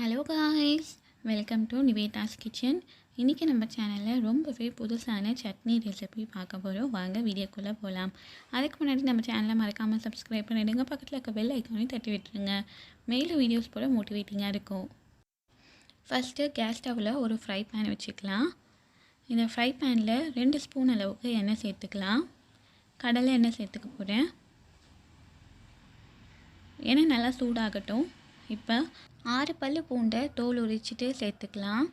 Hello guys, welcome to Nivetha's kitchen. இன்றைக்கி நம்ம சேனலில் ரொம்பவே புதுசான சட்னி ரெசிபி பார்க்க போகிறோம். வாங்க வீடியோக்குள்ளே போகலாம். அதுக்கு முன்னாடி நம்ம சேனலை மறக்காமல் சப்ஸ்கிரைப் பண்ணிவிடுங்க. பக்கத்தில் இருக்க பெல் ஐக்கானையும் தட்டி விட்டுருங்க. மேலும் வீடியோஸ் போட மோட்டிவேட்டிங்காக இருக்கும். ஃபஸ்ட்டு கேஸ் ஸ்டவ்வில் ஒரு ஃப்ரை பேன் வச்சுக்கலாம். இந்த ஃப்ரை பேனில் 2 ஸ்பூன் அளவுக்கு எண்ணெய் சேர்த்துக்கலாம். கடலை எண்ணெய் சேர்த்துக்க போகிறேன். எண்ணெய் நல்லா சூடாகட்டும். இப்போ 6 பல்லு பூண்டை தோல் உரிச்சிட்டு சேர்த்துக்கலாம்.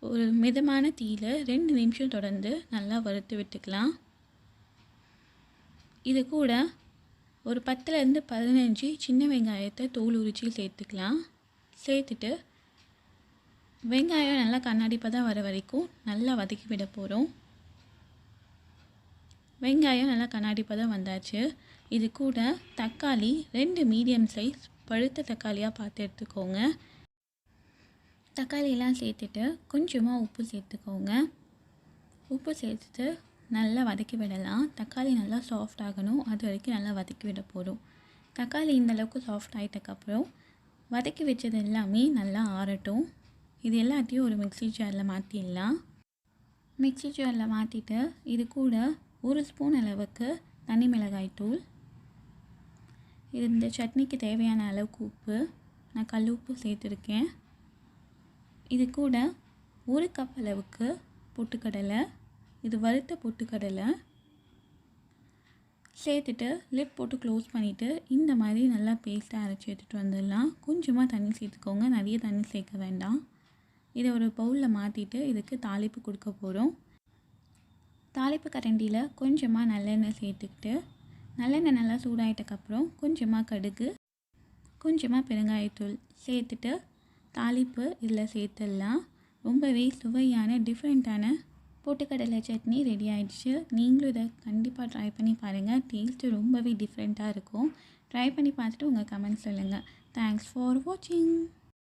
ஒரு மிதமான தீயில் 2 நிமிஷம் தொடர்ந்து நல்லா வறுத்து விட்டுக்கலாம். இது கூட ஒரு 10லேருந்து 15 சின்ன வெங்காயத்தை தோல் உரிச்சி சேர்த்துக்கலாம். சேர்த்துட்டு வெங்காயம் நல்லா கண்ணாடி பதம் வர வரைக்கும் நல்லா வதக்கி விட போகிறோம். வெங்காயம் நல்லா கண்ணாடி பதம் வந்தாச்சு. இது கூட தக்காளி 2 மீடியம் சைஸ் பழுத்த தக்காளியாக பார்த்து எடுத்துக்கோங்க. தக்காளியெல்லாம் சேர்த்துட்டு கொஞ்சமாக உப்பு சேர்த்துக்கோங்க. உப்பு சேர்த்துட்டு நல்லா வதக்கி விடலாம். தக்காளி நல்லா சாஃப்ட் ஆகணும், அது வரைக்கும் நல்லா வதக்கி விட போகிறோம். தக்காளி இந்தளவுக்கு சாஃப்ட் ஆகிட்டக்கப்புறம் வதக்கி வச்சது எல்லாமே நல்லா ஆறட்டும். இது எல்லாத்தையும் ஒரு மிக்ஸி ஜாரில் மாற்றிடலாம். மிக்ஸி ஜாரில் மாற்றிட்டு இது கூட 1 ஸ்பூன் அளவுக்கு தனி மிளகாய் தூள், இது இந்த சட்னிக்கு தேவையான அளவுக்கு உப்பு, நான் கல் உப்பு சேர்த்துருக்கேன். இது கூட 1 கப் அளவுக்கு பொட்டுக்கடலை, இது வறுத்த பொட்டுக்கடலை சேர்த்துட்டு லிட் போட்டு க்ளோஸ் பண்ணிவிட்டு இந்த மாதிரி நல்லா பேஸ்ட்டாக அரைச்சி எடுத்துகிட்டு வந்துடலாம். கொஞ்சமாக தண்ணி சேர்த்துக்கோங்க, நிறைய தண்ணி சேர்க்க வேண்டாம். இதை ஒரு பவுலில் மாற்றிட்டு இதுக்கு தாளிப்பு கொடுக்க போகிறோம். தாளிப்பு கரண்டியில் கொஞ்சமாக நல்லெண்ணெய் சேர்த்துக்கிட்டு நல்லெண்ணெய் நல்லா சூடாயிட்டக்கப்புறம் கொஞ்சமாக கடுகு, கொஞ்சமாக பெருங்காயத்தூள் சேர்த்துட்டு தாளிப்பு இதில் சேர்த்துடலாம். ரொம்பவே சுவையான டிஃப்ரெண்ட்டான பொட்டுக்கடலை சட்னி ரெடி ஆகிடுச்சு. நீங்களும் இதை கண்டிப்பாக ட்ரை பண்ணி பாருங்கள். டேஸ்ட்டு ரொம்பவே டிஃப்ரெண்ட்டாக இருக்கும். ட்ரை பண்ணி பார்த்துட்டு உங்கள் கமெண்ட் சொல்லுங்கள். தேங்க்ஸ் ஃபார் வாட்சிங்.